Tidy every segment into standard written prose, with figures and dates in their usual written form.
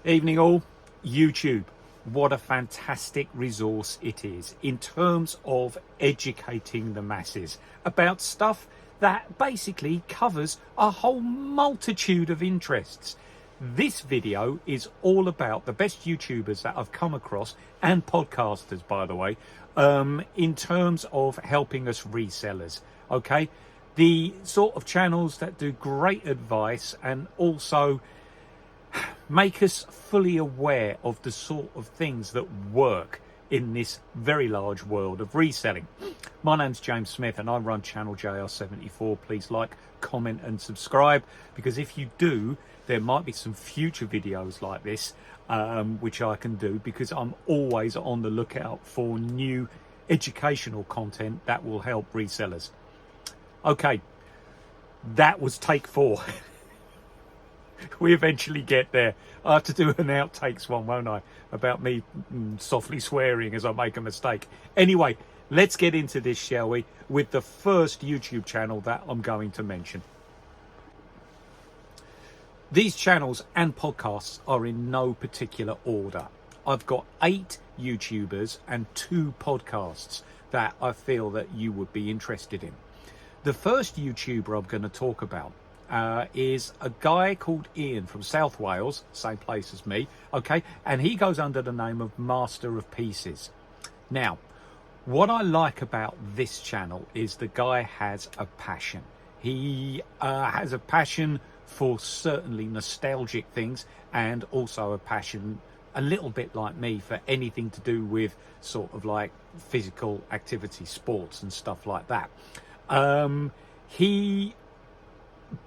Evening all. YouTube, what a fantastic resource it is in terms of educating the masses about stuff that basically covers a whole multitude of interests. This video is all about the best YouTubers that I've come across, and podcasters, by the way, in terms of helping us resellers. Okay, the sort of channels that do great advice and also make us fully aware of the sort of things that work in this very large world of reselling. My name's James Smith and I run channel JR74. Please like, comment and subscribe, because if you do, there might be some future videos like this which I can do, because I'm always on the lookout for new educational content that will help resellers. Okay, that was take 4. We eventually get there. I have to do an outtakes one, won't I, about me softly swearing as I make a mistake. Anyway, let's get into this, shall we, with the first YouTube channel that I'm going to mention. These channels and podcasts are in no particular order. I've got 8 YouTubers and 2 podcasts that I feel that you would be interested in. The first YouTuber I'm going to talk about is a guy called Ian from South Wales, same place as me, okay, and he goes under the name of Master of Pieces. Now, what I like about this channel is the guy has a passion. He has a passion for certainly nostalgic things, and also a passion, a little bit like me, for anything to do with sort of like physical activity, sports and stuff like that. He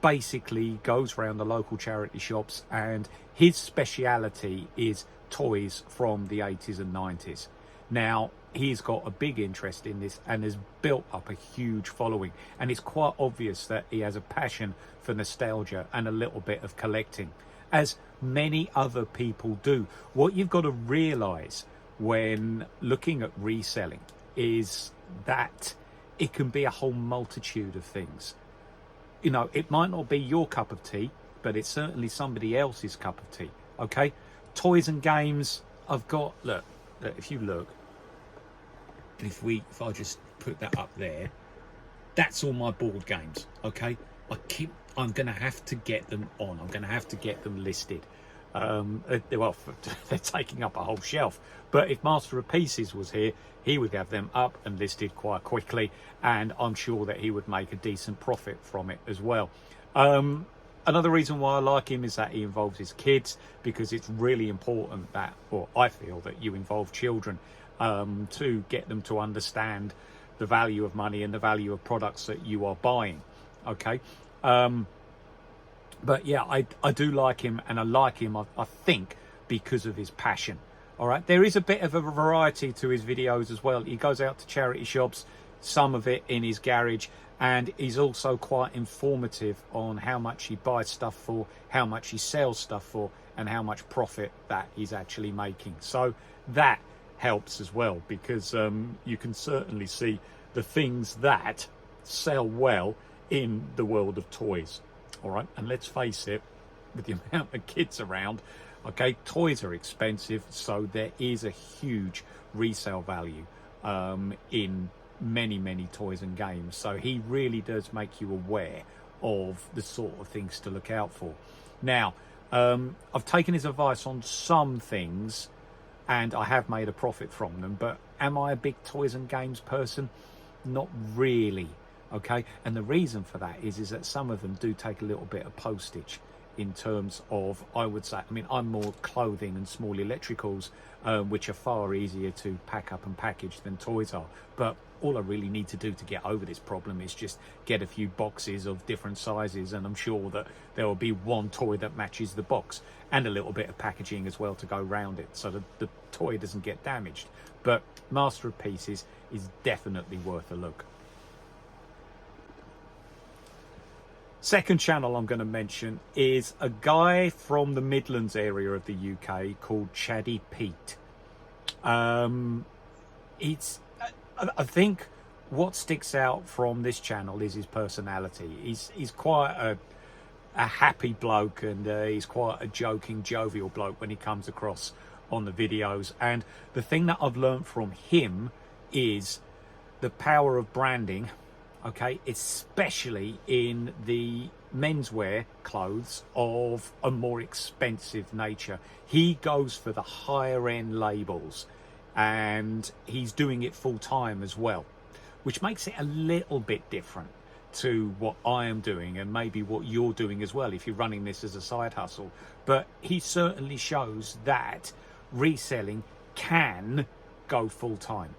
basically goes around the local charity shops, and his speciality is toys from the 80s and 90s. Now, he's got a big interest in this and has built up a huge following, and it's quite obvious that he has a passion for nostalgia and a little bit of collecting, as many other people do. What you've got to realize when looking at reselling is that it can be a whole multitude of things. You know, it might not be your cup of tea, but it's certainly somebody else's cup of tea. Okay, toys and games. I've got, look, if you look, if I just put that up there, that's all my board games. Okay, I'm gonna have to get them on. I'm gonna have to get them listed. Well, they're taking up a whole shelf, but if Master of Pieces was here, he would have them up and listed quite quickly, and I'm sure that he would make a decent profit from it as well. Another reason why I like him is that he involves his kids, because it's really important that, or I feel that you involve children to get them to understand the value of money and the value of products that you are buying. Okay. But yeah, I do like him, and I like him, I think, because of his passion. All right, there is a bit of a variety to his videos as well. He goes out to charity shops, some of it in his garage, and he's also quite informative on how much he buys stuff for, how much he sells stuff for, and how much profit that he's actually making. So that helps as well, because you can certainly see the things that sell well in the world of toys. All right, and let's face it, with the amount of kids around, okay, toys are expensive, so there is a huge resale value in many toys and games. So he really does make you aware of the sort of things to look out for. Now, I've taken his advice on some things, and I have made a profit from them, but am I a big toys and games person? Not really. Okay, and the reason for that is that some of them do take a little bit of postage in terms of, I would say, I mean, I'm more clothing and small electricals, which are far easier to pack up and package than toys are. But all I really need to do to get over this problem is just get a few boxes of different sizes, and I'm sure that there will be one toy that matches the box, and a little bit of packaging as well to go around it, so that the toy doesn't get damaged. But Master of Pieces is definitely worth a look. Second channel I'm going to mention is a guy from the Midlands area of the UK called Chaddy Pete. I think what sticks out from this channel is his personality. He's quite a happy bloke, and he's quite a joking, jovial bloke when he comes across on the videos. And the thing that I've learned from him is the power of branding, okay, especially in the menswear clothes of a more expensive nature. He goes for the higher end labels, and he's doing it full time as well, which makes it a little bit different to what I am doing, and maybe what you're doing as well if you're running this as a side hustle. But he certainly shows that reselling can go full time.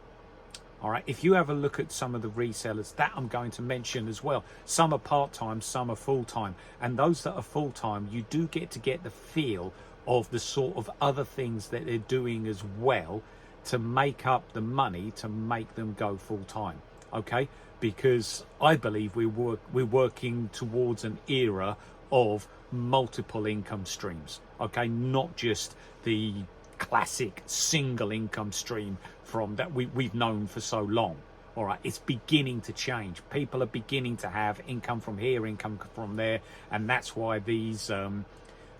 All right, if you have a look at some of the resellers that I'm going to mention as well, some are part-time, some are full-time, and those that are full-time, you do get to get the feel of the sort of other things that they're doing as well to make up the money to make them go full-time. Okay, because I believe we're working towards an era of multiple income streams. Okay, not just the classic single income stream from that we've known for so long. All right, it's beginning to change. People are beginning to have income from here, income from there, and that's why these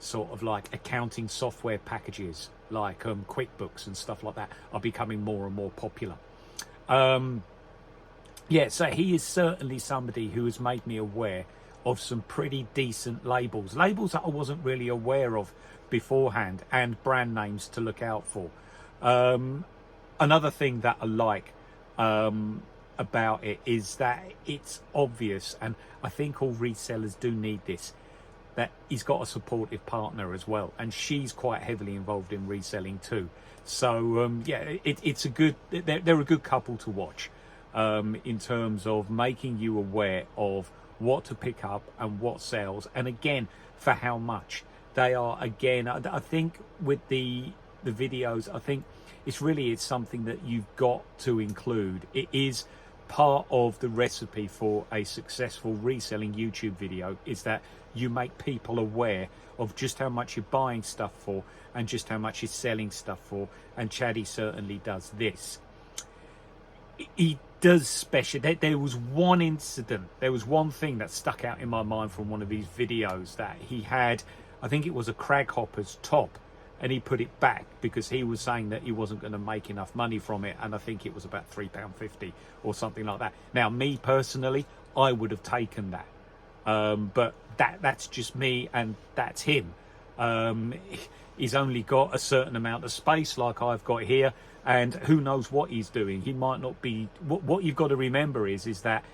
sort of like accounting software packages like QuickBooks and stuff like that are becoming more and more popular. Yeah, so he is certainly somebody who has made me aware of some pretty decent labels that I wasn't really aware of beforehand, and brand names to look out for. Another thing that I like about it is that it's obvious, and I think all resellers do need this, that he's got a supportive partner as well, and she's quite heavily involved in reselling too. So yeah, it's a good, they're a good couple to watch in terms of making you aware of what to pick up and what sells, and again, for how much. They are, again, I think with the videos, I think it's something that you've got to include. It is part of the recipe for a successful reselling YouTube video, is that you make people aware of just how much you're buying stuff for and just how much you're selling stuff for. And Chaddy certainly does this. He does special. There was one incident, there was one thing that stuck out in my mind from one of these videos, that he had, I think it was a Craghopper's top, and he put it back because he was saying that he wasn't going to make enough money from it, and I think it was about £3.50 or something like that. Now, me personally, I would have taken that, but that's just me, and that's him. He's only got a certain amount of space like I've got here, and who knows what he's doing. He might not be. What you've got to remember is that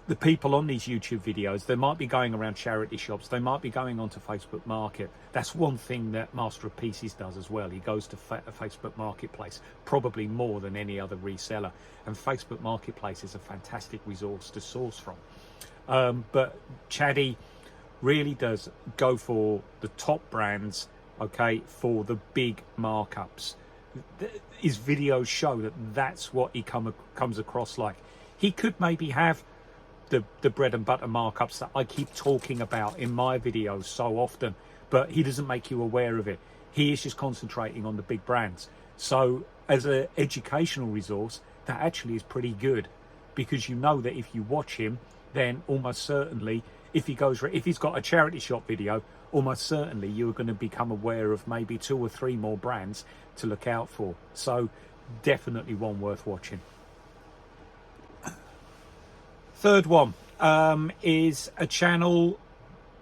the people on these YouTube videos, they might be going around charity shops, they might be going onto Facebook Market. That's one thing that Master of Pieces does as well. He goes to Facebook Marketplace, probably more than any other reseller. And Facebook Marketplace is a fantastic resource to source from. But Chaddy really does go for the top brands, okay, for the big markups. His videos show that that's what he comes across like. He could maybe have the bread and butter markups that I keep talking about in my videos so often, but he doesn't make you aware of it. He is just concentrating on the big brands. So as an educational resource, that actually is pretty good, because you know that if you watch him, then almost certainly, if he's got a charity shop video, almost certainly you're going to become aware of maybe 2 or 3 more brands to look out for. So definitely one worth watching. Third one is a channel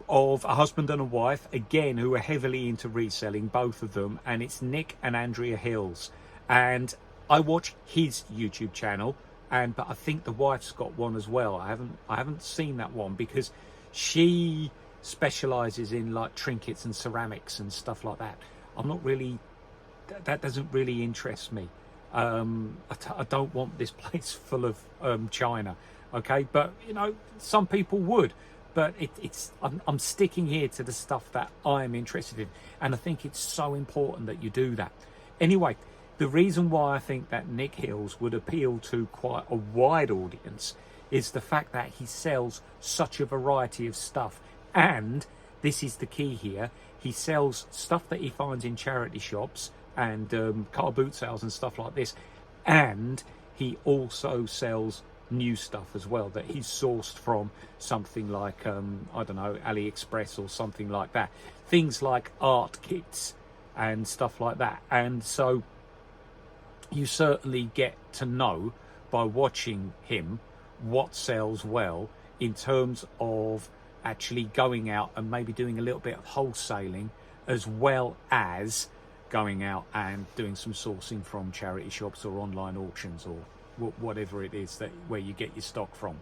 of a husband and a wife, again, who are heavily into reselling, both of them, and it's Nick and Andrea Hills. And I watch his YouTube channel, but I think the wife's got one as well. I haven't seen that one, because she specializes in like trinkets and ceramics and stuff like that. I'm not really, that doesn't really interest me. I don't want this place full of china. Okay, but you know, some people would, but I'm sticking here to the stuff that I'm interested in, and I think it's so important that you do that. Anyway, the reason why I think that Nick Hills would appeal to quite a wide audience is the fact that he sells such a variety of stuff, and this is the key here, he sells stuff that he finds in charity shops and car boot sales and stuff like this, and he also sells new stuff as well that he's sourced from something like I don't know, AliExpress or something like that, things like art kits and stuff like that. And so you certainly get to know by watching him what sells well in terms of actually going out and maybe doing a little bit of wholesaling, as well as going out and doing some sourcing from charity shops or online auctions or whatever it is that where you get your stock from.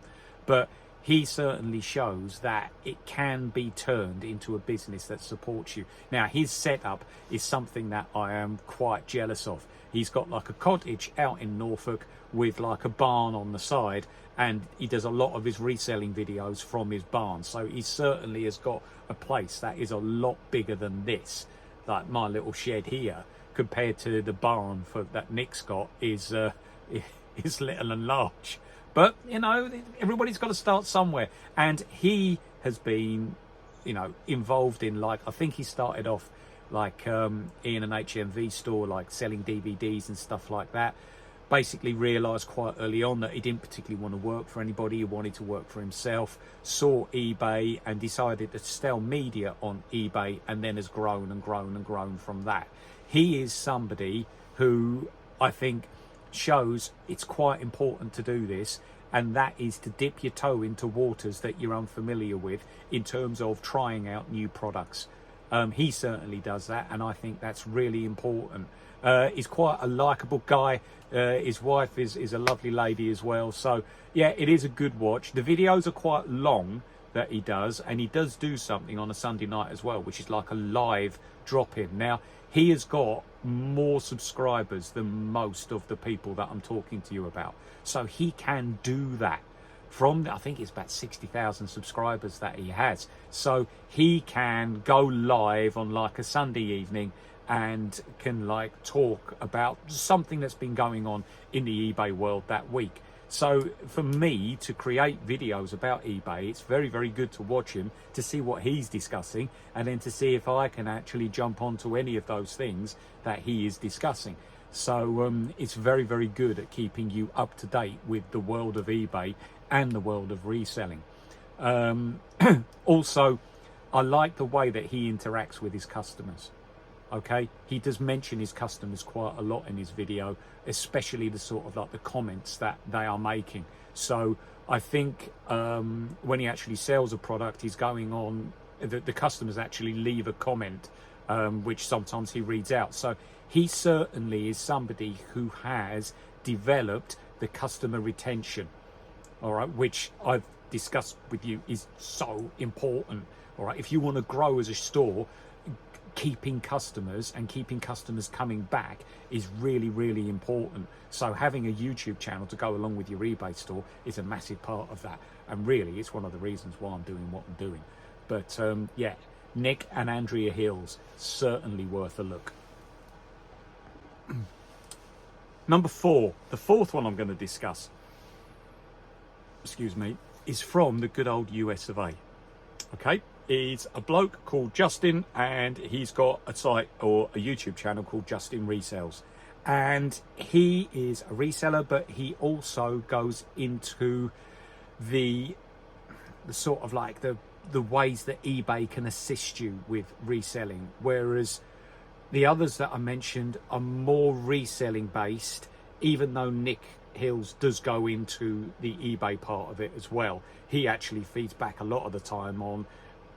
But he certainly shows that it can be turned into a business that supports you. Now, his setup is something that I am quite jealous of. He's got like a cottage out in Norfolk with like a barn on the side, and he does a lot of his reselling videos from his barn. So he certainly has got a place that is a lot bigger than this. Like my little shed here, compared to the barn for that Nick's got, is little and large. But you know, everybody's got to start somewhere, and he has been, you know, involved in, like, I think he started off like in an HMV store, like selling DVDs and stuff like that. Basically realised quite early on that he didn't particularly want to work for anybody. He wanted to work for himself. Saw eBay and decided to sell media on eBay, and then has grown and grown and grown from that. He is somebody who I think shows it's quite important to do this, and that is to dip your toe into waters that you're unfamiliar with in terms of trying out new products. He certainly does that, and I think that's really important. He's quite a likable guy. His wife is a lovely lady as well. So yeah, it is a good watch. The videos are quite long that he does, and he does do something on a Sunday night as well, which is like a live drop-in. Now, he has got more subscribers than most of the people that I'm talking to you about. So he can do that. From, I think it's about 60,000 subscribers that he has. So he can go live on like a Sunday evening and can like talk about something that's been going on in the eBay world that week. So for me to create videos about eBay, it's very, very good to watch him, to see what he's discussing, and then to see if I can actually jump onto any of those things that he is discussing. So it's very, very good at keeping you up to date with the world of eBay and the world of reselling. Also, I like the way that he interacts with his customers. Okay, he does mention his customers quite a lot in his video, especially the sort of like the comments that they are making. So I think when he actually sells a product, he's going on, the customers actually leave a comment, which sometimes he reads out. So he certainly is somebody who has developed the customer retention, all right, which I've discussed with you is so important. All right, if you want to grow as a store, keeping customers and keeping customers coming back is really, really important. So having a YouTube channel to go along with your eBay store is a massive part of that, and really it's one of the reasons why I'm doing what I'm doing. But yeah, Nick and Andrea Hills, certainly worth a look. Number 4, the fourth one I'm going to discuss, excuse me, is from the good old US of A. Okay, he's a bloke called Justin, and he's got a site or a YouTube channel called Justin Resells, and he is a reseller, but he also goes into the sort of like the ways that eBay can assist you with reselling, whereas the others that I mentioned are more reselling based, even though Nick Hills does go into the eBay part of it as well. He actually feeds back a lot of the time on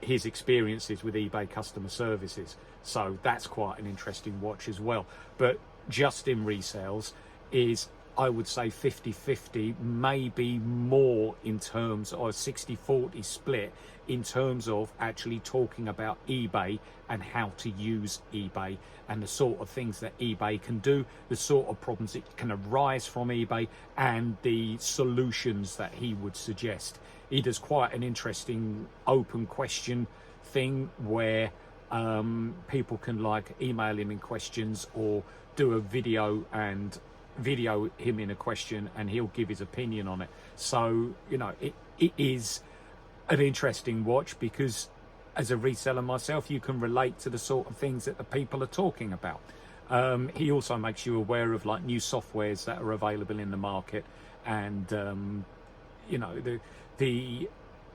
his experiences with eBay customer services, so that's quite an interesting watch as well. But Justin Resells is, I would say, 50-50, maybe more in terms of 60-40 split in terms of actually talking about eBay and how to use eBay and the sort of things that eBay can do, the sort of problems that can arise from eBay, and the solutions that he would suggest. He does quite an interesting open question thing where people can like email him in questions or do a video and video him in a question, and he'll give his opinion on it. So, you know, it is an interesting watch, because as a reseller myself, you can relate to the sort of things that the people are talking about. He also makes you aware of like new softwares that are available in the market, and you know, the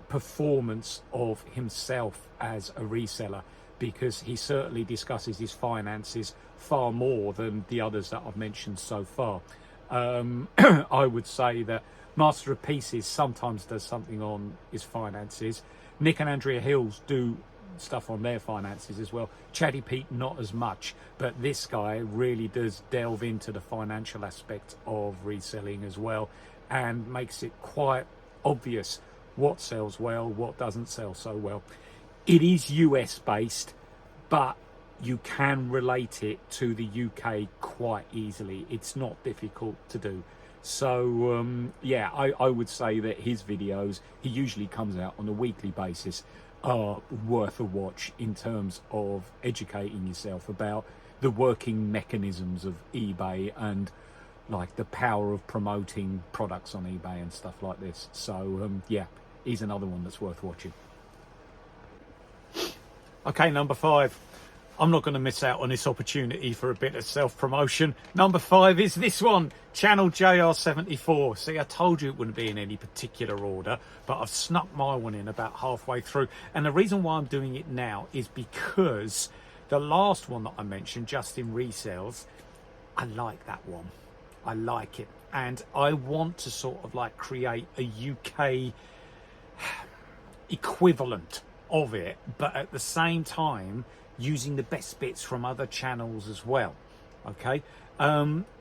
performance of himself as a reseller, because he certainly discusses his finances far more than the others that I've mentioned so far. I would say that Master of Pieces sometimes does something on his finances. Nick and Andrea Hills do stuff on their finances as well. Chatty Pete not as much, but this guy really does delve into the financial aspect of reselling as well, and makes it quite obvious what sells well, what doesn't sell so well. It is US based, but you can relate it to the UK quite easily. It's not difficult to do. So yeah, I would say that his videos, he usually comes out on a weekly basis, are worth a watch in terms of educating yourself about the working mechanisms of eBay and like the power of promoting products on eBay and stuff like this. So yeah, he's another one that's worth watching. Okay, number 5. I'm not going to miss out on this opportunity for a bit of self-promotion. Number 5 is this one, Channel JR74. See, I told you it wouldn't be in any particular order, but I've snuck my one in about halfway through. And the reason why I'm doing it now is because the last one that I mentioned, Justin Resells, I like that one. I like it. And I want to sort of like create a UK equivalent of it, but at the same time using the best bits from other channels as well. Okay,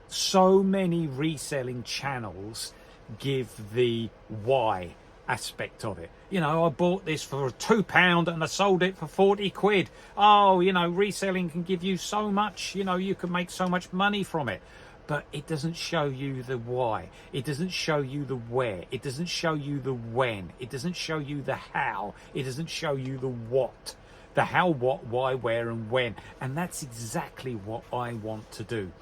so many reselling channels give the why aspect of it. You know, I bought this for £2 and I sold it for 40 quid. Oh, you know, reselling can give you so much, you know, you can make so much money from it. But it doesn't show you the why. It doesn't show you the where. It doesn't show you the when. It doesn't show you the how. It doesn't show you the what. The how, what, why, where, and when. And that's exactly what I want to do.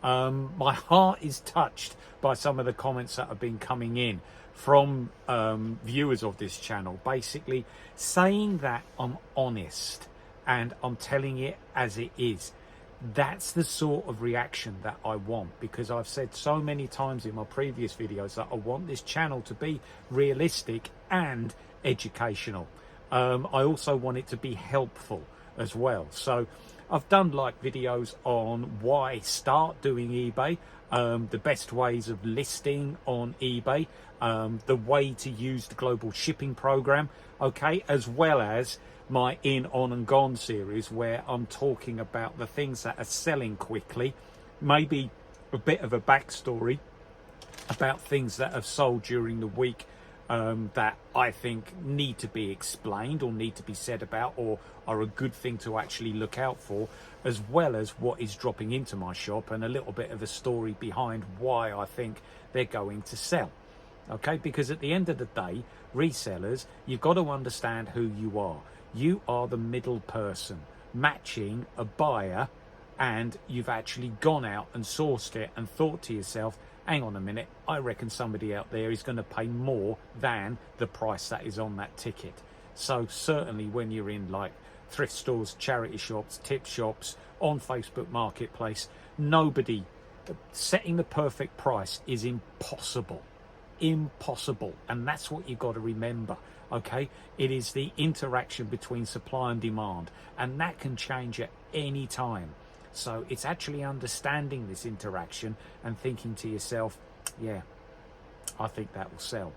My heart is touched by some of the comments that have been coming in from viewers of this channel, basically saying that I'm honest and I'm telling it as it is. That's the sort of reaction that I want, because I've said so many times in my previous videos that I want this channel to be realistic and educational. I also want it to be helpful as well. So I've done like videos on why start doing eBay, the best ways of listing on eBay, the way to use the global shipping program, okay, as well as my In, On and Gone series, where I'm talking about the things that are selling quickly, maybe a bit of a backstory about things that have sold during the week that I think need to be explained or need to be said about, or are a good thing to actually look out for, as well as what is dropping into my shop and a little bit of a story behind why I think they're going to sell. Okay, because at the end of the day, resellers, you've got to understand who you are. You are the middle person matching a buyer, and you've actually gone out and sourced it and thought to yourself, hang on a minute, I reckon somebody out there is going to pay more than the price that is on that ticket. So certainly when you're in like thrift stores, charity shops, tip shops, on Facebook Marketplace, nobody setting the perfect price is impossible. Impossible. And that's what you've got to remember. Okay, it is the interaction between supply and demand, and that can change at any time. So it's actually understanding this interaction and thinking to yourself, yeah, I think that will sell,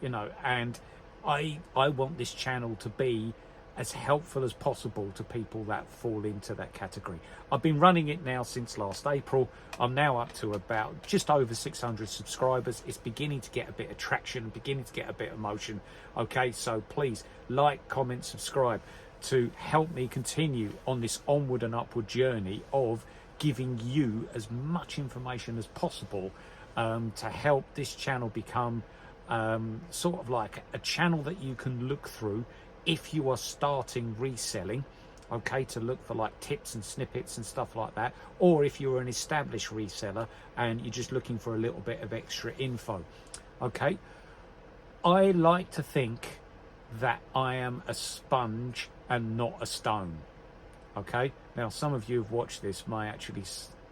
you know. And I want this channel to be as helpful as possible to people that fall into that category. I've been running it now since last April. I'm now up to about just over 600 subscribers. It's beginning to get a bit of traction, beginning to get a bit of motion. Okay, so please like, comment, subscribe to help me continue on this onward and upward journey of giving you as much information as possible to help this channel become sort of like a channel that you can look through if you are starting reselling, okay, to look for like tips and snippets and stuff like that, or if you're an established reseller and you're just looking for a little bit of extra info. Okay, I like to think that I am a sponge and not a stone. Okay, now some of you who have watched this may actually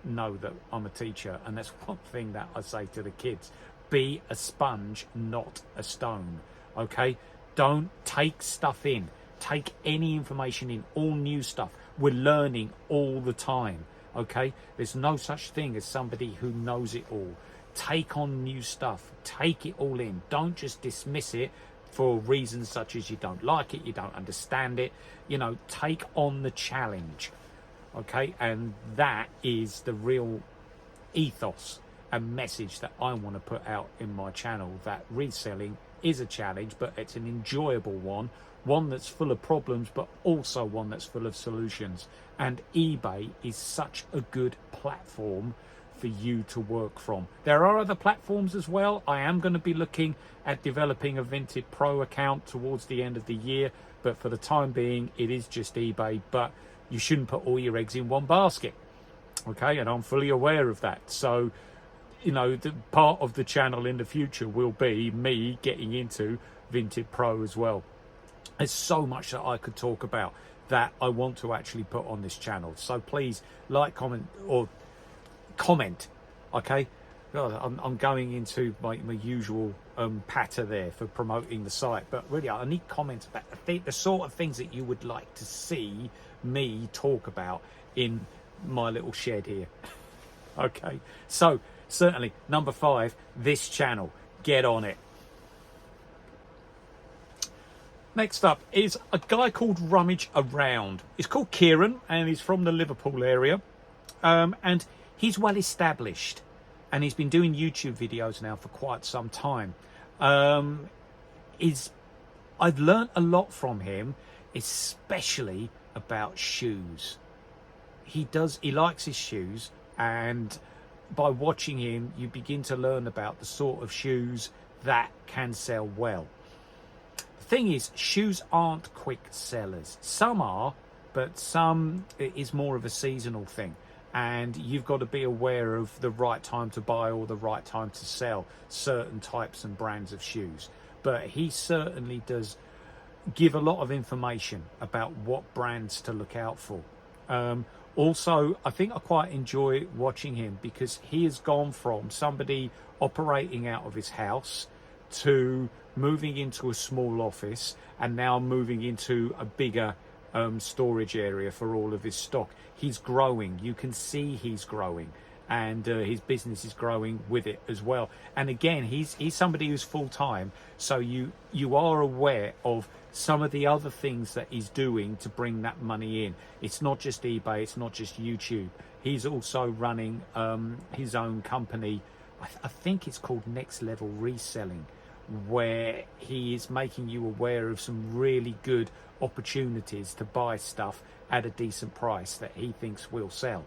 know that I'm a teacher, and that's one thing that I say to the kids Be a sponge, not a stone. Okay, don't take stuff in. Take any information in, all new stuff. We're learning all the time. Okay, there's no such thing as somebody who knows it all. Take on new stuff, take it all in. Don't just dismiss it for reasons such as you don't like it, you don't understand it. You know, take on the challenge. Okay, and that is the real ethos and message that I want to put out in my channel, that reselling is a challenge, but it's an enjoyable one that's full of problems, but also one that's full of solutions. And eBay is such a good platform for you to work from. There are other platforms as well. I am going to be looking at developing a Vinted Pro account towards the end of the year, but for the time being, it is just eBay. But you shouldn't put all your eggs in one basket. Okay, and I'm fully aware of that. So, you know, the part of the channel in the future will be me getting into Vinted Pro as well. There's so much that I could talk about that I want to actually put on this channel. So please like, comment, or comment. Okay, God, I'm going into my usual patter there for promoting the site, but really I need comments about the sort of things that you would like to see me talk about in my little shed here. Okay, so certainly number 5, this channel, get on it. Next up is a guy called Rummage Around. He's called Kieran and he's from the Liverpool area, and he's well established and he's been doing YouTube videos now for quite some time. I've learnt a lot from him, especially about shoes. He likes his shoes, and by watching him you begin to learn about the sort of shoes that can sell well. The thing is, shoes aren't quick sellers. Some are, but some is more of a seasonal thing, and you've got to be aware of the right time to buy or the right time to sell certain types and brands of shoes. But he certainly does give a lot of information about what brands to look out for. Also, I think I quite enjoy watching him because he has gone from somebody operating out of his house to moving into a small office and now moving into a bigger storage area for all of his stock. He's growing. You can see he's growing, and his business is growing with it as well. And again, he's somebody who's full-time, so you are aware of some of the other things that he's doing to bring that money in. It's not just eBay, it's not just YouTube. He's also running his own company. I think it's called Next Level Reselling, where he is making you aware of some really good opportunities to buy stuff at a decent price that he thinks will sell.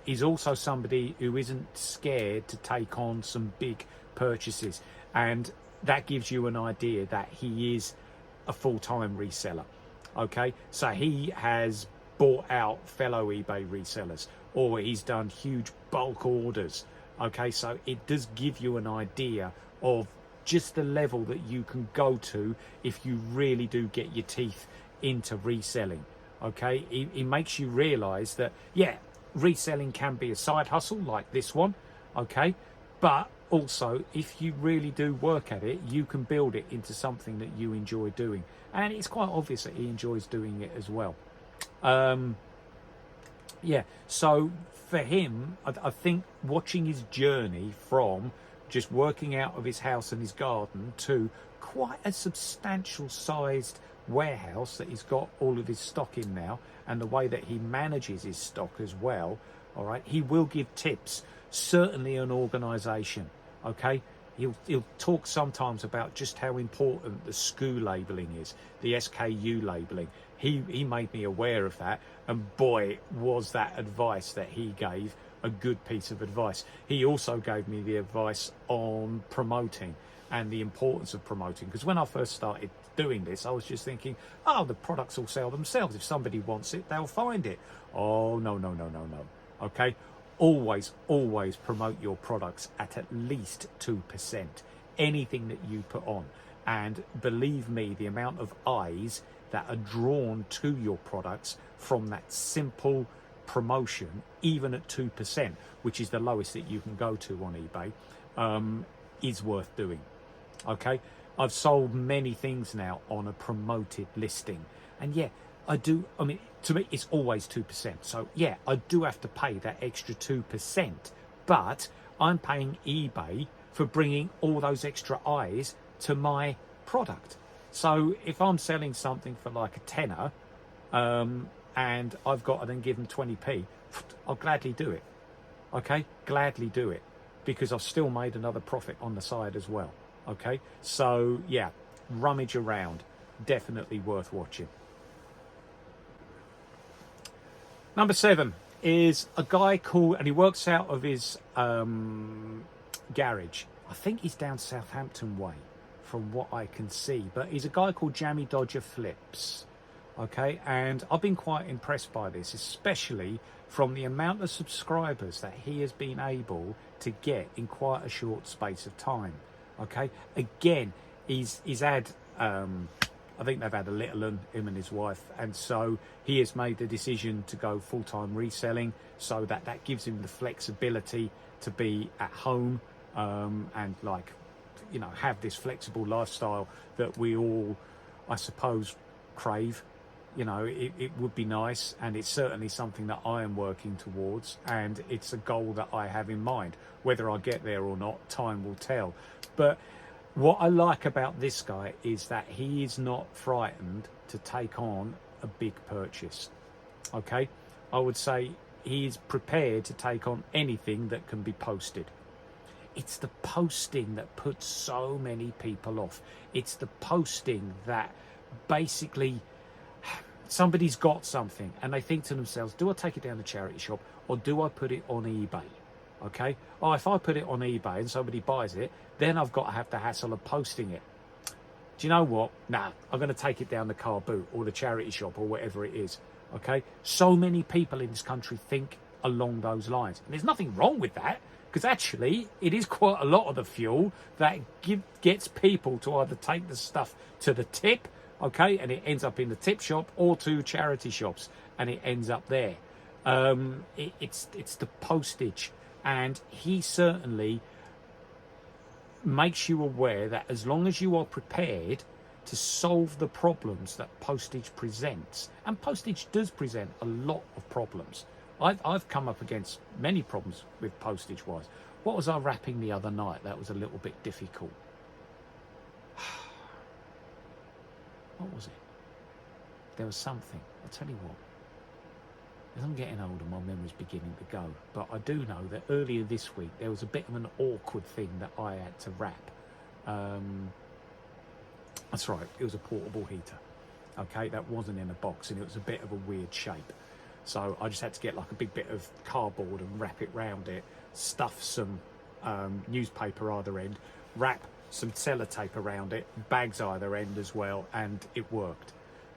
He's also somebody who isn't scared to take on some big purchases, and that gives you an idea that he is a full-time reseller. Okay, so he has bought out fellow eBay resellers, or he's done huge bulk orders. Okay, so it does give you an idea of just the level that you can go to if you really do get your teeth into reselling. Okay, he makes you realize that, yeah, reselling can be a side hustle like this one. Okay, but also if you really do work at it, you can build it into something that you enjoy doing, and it's quite obvious that he enjoys doing it as well. Yeah, so for him, I think watching his journey from just working out of his house and his garden to quite a substantial sized warehouse that he's got all of his stock in now, and the way that he manages his stock as well. All right, he will give tips, certainly on organization. Okay, he'll talk sometimes about just how important the SKU labeling is, the SKU labeling. He made me aware of that, and boy, was that advice that he gave a good piece of advice. He also gave me the advice on promoting and the importance of promoting, because when I first started doing this, I was just thinking, oh, the products will sell themselves. If somebody wants it, they'll find it. Oh, no. Okay, always promote your products at least 2%, anything that you put on. And believe me, the amount of eyes that are drawn to your products from that simple promotion, even at 2%, which is the lowest that you can go to on eBay, is worth doing. Okay, I've sold many things now on a promoted listing, and yeah, I do. I mean, to me, it's always 2%. So yeah, I do have to pay that extra 2%, but I'm paying eBay for bringing all those extra eyes to my product. So if I'm selling something for like a tenner, and I've got to then give them 20p, I'll gladly do it. Okay, gladly do it, because I've still made another profit on the side as well. Okay, so yeah, rummage around, definitely worth watching. Number 7 is a guy called, and he works out of his garage. I think he's down Southampton way from what I can see, but he's a guy called Jammy Dodger Flips. Okay, and I've been quite impressed by this, especially from the amount of subscribers that he has been able to get in quite a short space of time. Okay, again, he's had I think they've had a little one, him and his wife, and so he has made the decision to go full-time reselling, so that gives him the flexibility to be at home, and like, you know, have this flexible lifestyle that we all, I suppose, crave. You know, it would be nice, and it's certainly something that I am working towards, and it's a goal that I have in mind. Whether I get there or not, time will tell. But what I like about this guy is that he is not frightened to take on a big purchase. Okay, I would say he is prepared to take on anything that can be posted. It's the posting that puts so many people off. It's the posting that basically somebody's got something and they think to themselves, do I take it down the charity shop or do I put it on eBay? Okay, oh, if I put it on eBay and somebody buys it, then I've got to have the hassle of posting it. Do you know what? Nah, I'm going to take it down the car boot or the charity shop or whatever it is. Okay, so many people in this country think along those lines, and there's nothing wrong with that, because actually it is quite a lot of the fuel that gets people to either take the stuff to the tip, okay, and it ends up in the tip shop, or to charity shops and it ends up there. It's the postage, and he certainly makes you aware that as long as you are prepared to solve the problems that postage presents, and postage does present a lot of problems. I've come up against many problems with postage wise. What was I wrapping the other night that was a little bit difficult? What was it? There was something. I'll tell you what. As I'm getting older, my memory's beginning to go. But I do know that earlier this week, there was a bit of an awkward thing that I had to wrap. That's right, it was a portable heater. Okay, that wasn't in a box, and it was a bit of a weird shape. So I just had to get like a big bit of cardboard and wrap it round it, stuff some newspaper either end, wrap some sellotape around it, bags either end as well, and it worked.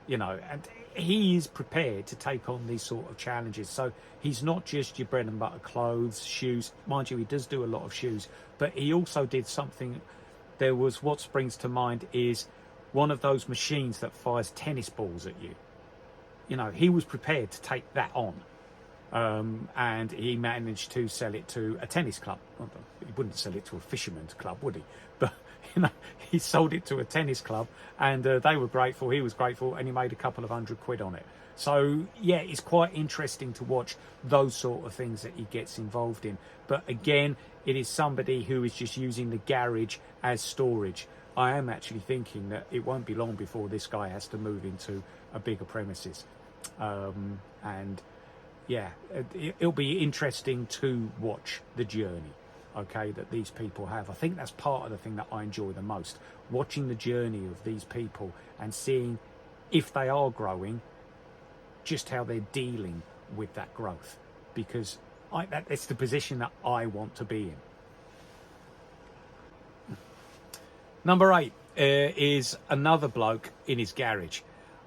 You know, and he is prepared to take on these sort of challenges. So he's not just your bread and butter clothes, shoes. Mind you, he does do a lot of shoes, but he also did something. There was, what springs to mind is one of those machines that fires tennis balls at you. You know, he was prepared to take that on. And he managed to sell it to a tennis club. He wouldn't sell it to a fisherman's club, would he? But, you know, he sold it to a tennis club, and they were grateful, he was grateful, and he made a couple of £100 on it. So, yeah, it's quite interesting to watch those sort of things that he gets involved in. But again, it is somebody who is just using the garage as storage. I am actually thinking that it won't be long before this guy has to move into a bigger premises. And yeah, it'll be interesting to watch the journey, okay, that these people have. I think that's part of the thing that I enjoy the most, watching the journey of these people and seeing if they are growing, just how they're dealing with that growth, because it's the position that I want to be in. Number 8 is another bloke in his garage.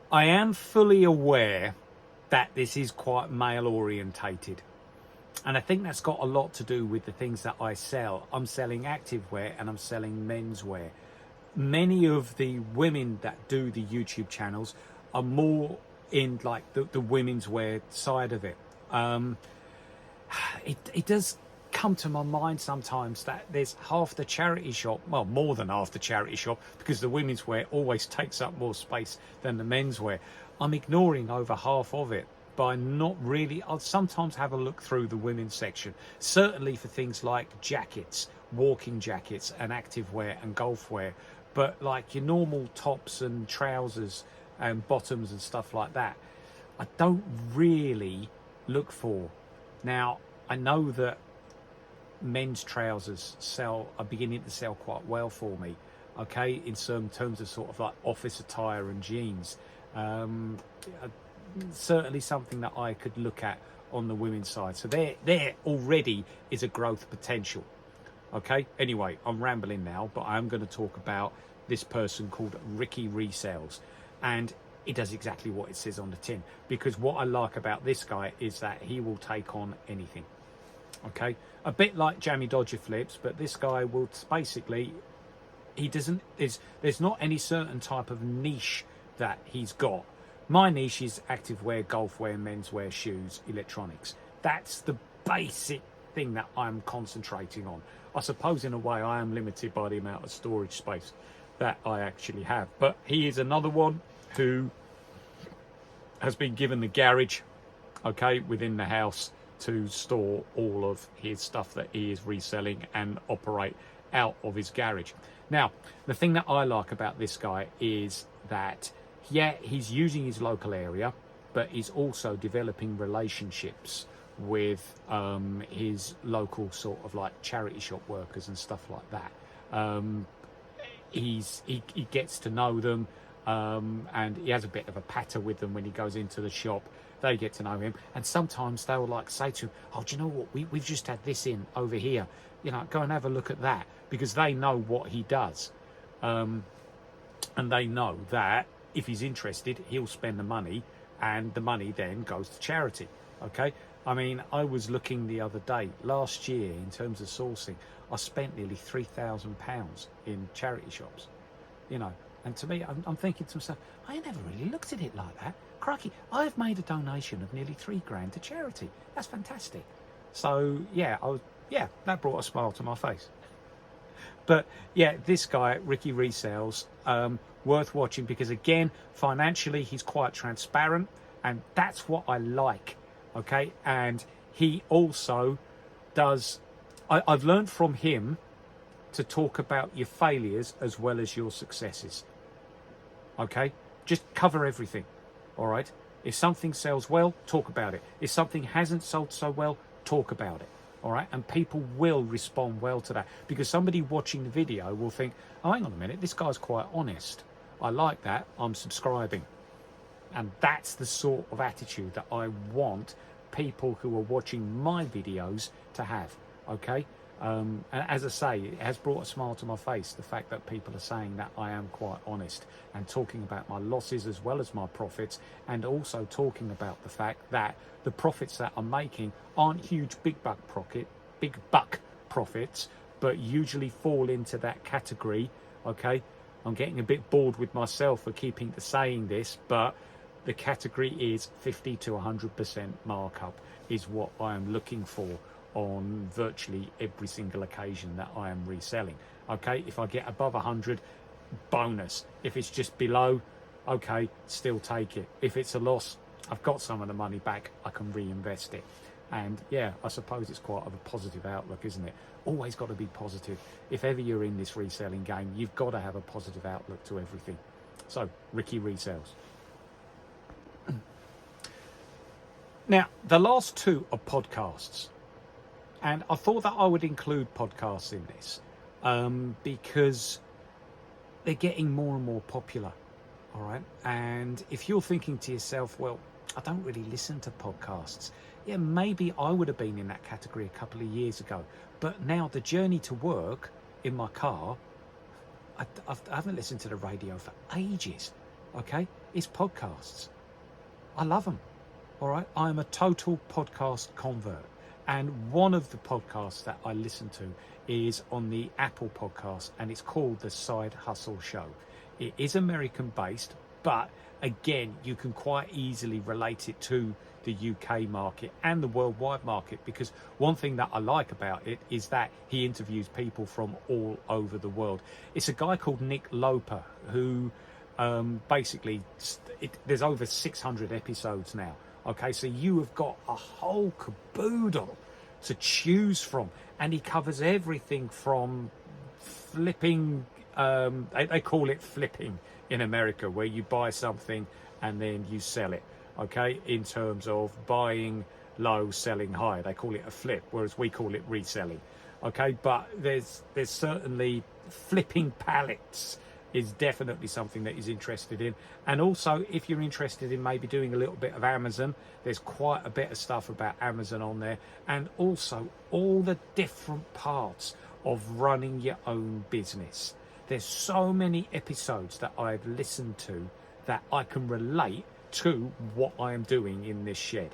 I am fully aware that this is quite male orientated, and I think that's got a lot to do with the things that I sell. I'm selling activewear and I'm selling menswear. Many of the women that do the YouTube channels are more in like the women's wear side of it. It does come to my mind sometimes that there's half the charity shop, well, more than half the charity shop, because the women's wear always takes up more space than the men's wear. I'm ignoring over half of it by not really. I'll sometimes have a look through the women's section, certainly for things like jackets, walking jackets and active wear and golf wear, but like your normal tops and trousers and bottoms and stuff like that, I don't really look for. Now, I know that men's trousers are beginning to sell quite well for me, okay, in some terms of sort of like office attire and jeans. Certainly something that I could look at on the women's side. So there already is a growth potential. Okay, anyway, I'm rambling now, but I'm going to talk about this person called Ricky Resells, and he does exactly what it says on the tin, because what I like about this guy is that he will take on anything. Okay, a bit like Jammy Dodger Flips, but this guy will basically, there's not any certain type of niche that he's got. My niche is active wear, golf wear, menswear, shoes, electronics. That's the basic thing that I'm concentrating on. I suppose in a way I am limited by the amount of storage space that I actually have. But he is another one who has been given the garage, okay, within the house to store all of his stuff that he is reselling and operate out of his garage. Now, the thing that I like about this guy is that, yeah, he's using his local area, but he's also developing relationships with his local sort of like charity shop workers and stuff like that. He gets to know them, and he has a bit of a patter with them when he goes into the shop. They get to know him, and sometimes they'll like say to him, "Oh, do you know what? We've just had this in over here. You know, go and have a look at that," because they know what he does, and they know that if he's interested, he'll spend the money, and the money then goes to charity. Okay. I mean, I was looking the other day, last year, in terms of sourcing, I spent nearly £3,000 in charity shops, you know, and to me, I'm thinking to myself, I never really looked at it like that. Crikey, I've made a donation of nearly £3,000 to charity. That's fantastic. So yeah, that brought a smile to my face. But yeah, this guy, Ricky Resells, worth watching, because again, financially, he's quite transparent, and that's what I like. Okay, and he also does, I've learned from him to talk about your failures as well as your successes. Okay, just cover everything. All right, if something sells well, talk about it. If something hasn't sold so well, talk about it. All right, and people will respond well to that, because somebody watching the video will think, oh, hang on a minute, this guy's quite honest. I like that, I'm subscribing. And that's the sort of attitude that I want people who are watching my videos to have, okay? And as I say, it has brought a smile to my face, the fact that people are saying that I am quite honest and talking about my losses as well as my profits, and also talking about the fact that the profits that I'm making aren't huge big buck profits, but usually fall into that category, okay? I'm getting a bit bored with myself for keeping saying this, but the category is 50 to 100% markup is what I am looking for on virtually every single occasion that I am reselling. Okay, if I get above 100, bonus. If it's just below, okay, still take it. If it's a loss, I've got some of the money back, I can reinvest it. And yeah, I suppose it's quite of a positive outlook, isn't it? Always got to be positive. If ever you're in this reselling game, you've got to have a positive outlook to everything. So, Ricky Resells. Now, the last two are podcasts. And I thought that I would include podcasts in this because they're getting more and more popular. All right. And if you're thinking to yourself, well, I don't really listen to podcasts. Yeah, maybe I would have been in that category a couple of years ago. But now the journey to work in my car, I haven't listened to the radio for ages. Okay. It's podcasts. I love them. All right. I'm a total podcast convert. And one of the podcasts that I listen to is on the Apple podcast, and it's called The Side Hustle Show. It is American based, But again, you can quite easily relate it to the UK market and the worldwide market, because one thing that I like about it is that he interviews people from all over the world. It's a guy called Nick Loper who basically, there's over 600 episodes now. Okay, so you have got a whole caboodle to choose from, and he covers everything from flipping, they call it flipping in America, where you buy something and then you sell it. Okay, in terms of buying low, selling high, they call it a flip, whereas we call it reselling. Okay, but there's certainly flipping pallets is definitely something that he's interested in. And also, if you're interested in maybe doing a little bit of Amazon, there's quite a bit of stuff about Amazon on there, and also all the different parts of running your own business. There's so many episodes that I've listened to that I can relate to what I am doing in this shed.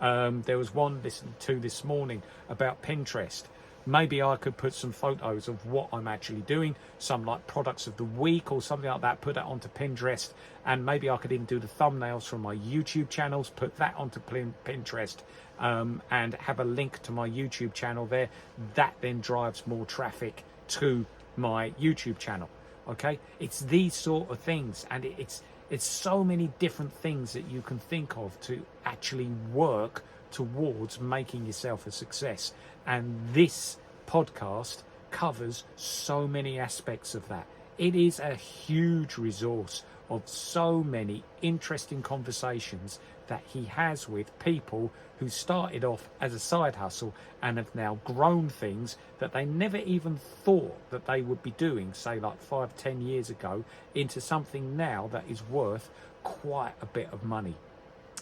There was one listened to this morning about Pinterest. Maybe I could put some photos of what I'm actually doing, some like products of the week or something like that, put that onto Pinterest, and maybe I could even do the thumbnails from my YouTube channels, put that onto Pinterest, and have a link to my YouTube channel there. That then drives more traffic to my YouTube channel. Okay, it's these sort of things, and it's so many different things that you can think of to actually work towards making yourself a success. And this podcast covers so many aspects of that. It is a huge resource of so many interesting conversations that he has with people who started off as a side hustle and have now grown things that they never even thought that they would be doing, say like 5-10 years ago, into something now that is worth quite a bit of money.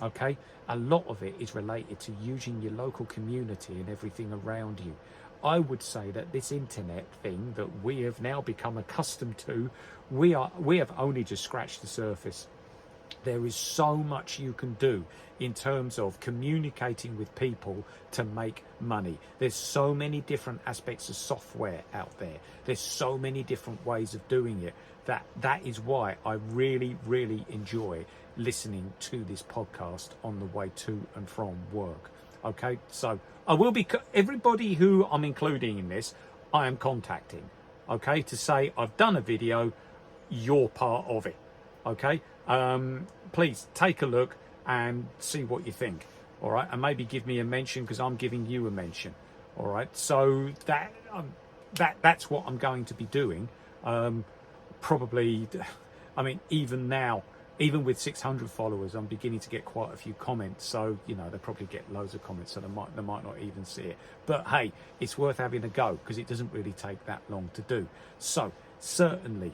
Okay, a lot of it is related to using your local community and everything around you. I would say that this internet thing that we have now become accustomed to, we have only just scratched the surface. There is so much you can do in terms of communicating with people to make money. There's so many different aspects of software out there. There's so many different ways of doing it that is why I really, really enjoy listening to this podcast on the way to and from work. Okay, so I will be, everybody who I'm including in this, I am contacting, okay, to say I've done a video, you're part of it. Okay, please take a look and see what you think. All right, and maybe give me a mention, because I'm giving you a mention. All right, so that's what I'm going to be doing. Probably, I mean, even now, even with 600 followers, I'm beginning to get quite a few comments. So, you know, they probably get loads of comments, so they might not even see it. But hey, it's worth having a go, because it doesn't really take that long to do. So certainly,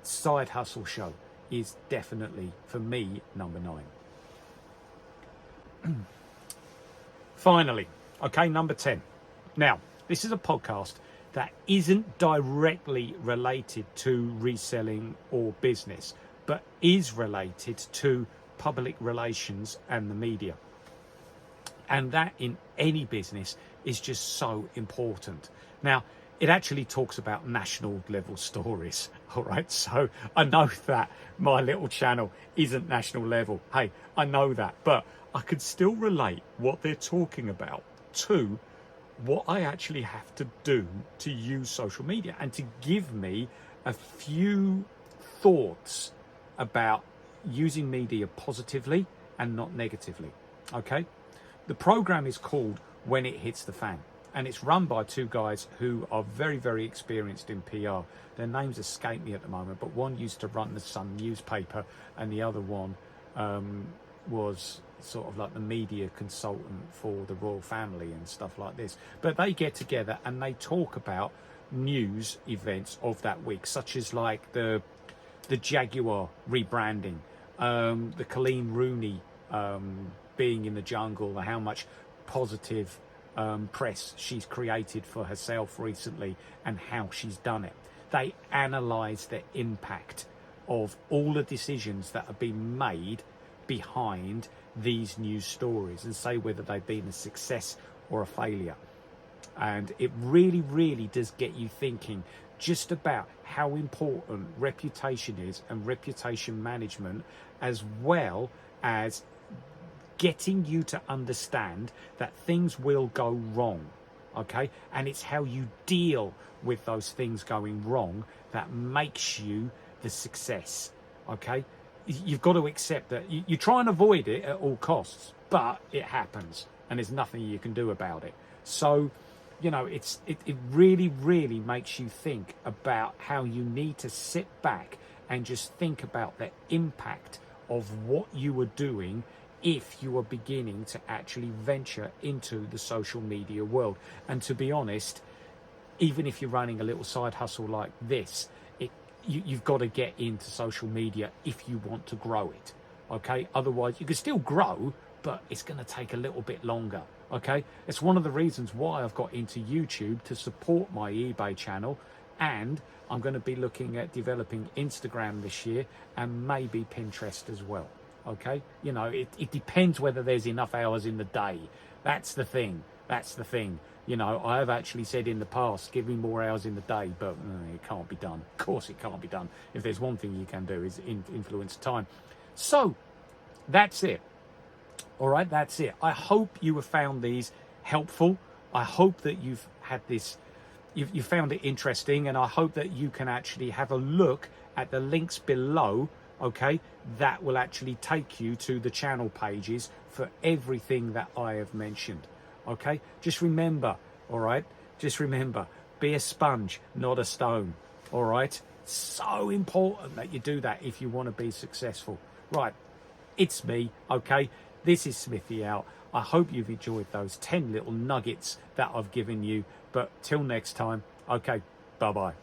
Side Hustle Show is definitely, for me, number 9. Finally, okay, number 10. Now, this is a podcast that isn't directly related to reselling or business, but is related to public relations and the media. And that in any business is just so important. Now, it actually talks about national level stories. All right. So I know that my little channel isn't national level. Hey, I know that, but I could still relate what they're talking about to what I actually have to do to use social media, and to give me a few thoughts about using media positively and not negatively. Okay. The program is called When It Hits the Fan, and it's run by two guys who are very, very experienced in PR. Their names escape me at the moment, but one used to run the Sun newspaper, and the other one was sort of like the media consultant for the royal family and stuff like this. But they get together and they talk about news events of that week, such as like the Jaguar rebranding, the Colleen Rooney being in the jungle, how much positive press she's created for herself recently, and how she's done it. They analyse the impact of all the decisions that have been made behind these news stories, and say whether they've been a success or a failure. And it really, really does get you thinking just about how important reputation is and reputation management, as well as getting you to understand that things will go wrong, okay? And it's how you deal with those things going wrong that makes you the success, okay? You've got to accept that you try and avoid it at all costs, but it happens and there's nothing you can do about it. So, you know, it really, really makes you think about how you need to sit back and just think about the impact of what you are doing if you are beginning to actually venture into the social media world. And to be honest, even if you're running a little side hustle like this, you've got to get into social media if you want to grow it, okay? Otherwise, you can still grow, but it's going to take a little bit longer, okay? It's one of the reasons why I've got into YouTube, to support my eBay channel, and I'm going to be looking at developing Instagram this year and maybe Pinterest as well, okay? You know, it depends whether there's enough hours in the day. That's the thing. That's the thing. You know, I have actually said in the past, give me more hours in the day, but it can't be done. Of course it can't be done. If there's one thing you can do is influence time. So that's it. All right, that's it. I hope you have found these helpful. I hope that you've had this, you found it interesting, and I hope that you can actually have a look at the links below, okay? That will actually take you to the channel pages for everything that I have mentioned. Okay, just remember, all right, just remember, be a sponge, not a stone. All right, so important that you do that if you want to be successful. Right, it's me, okay, this is Smithy out. I hope you've enjoyed those 10 little nuggets that I've given you, but till next time, okay, bye bye.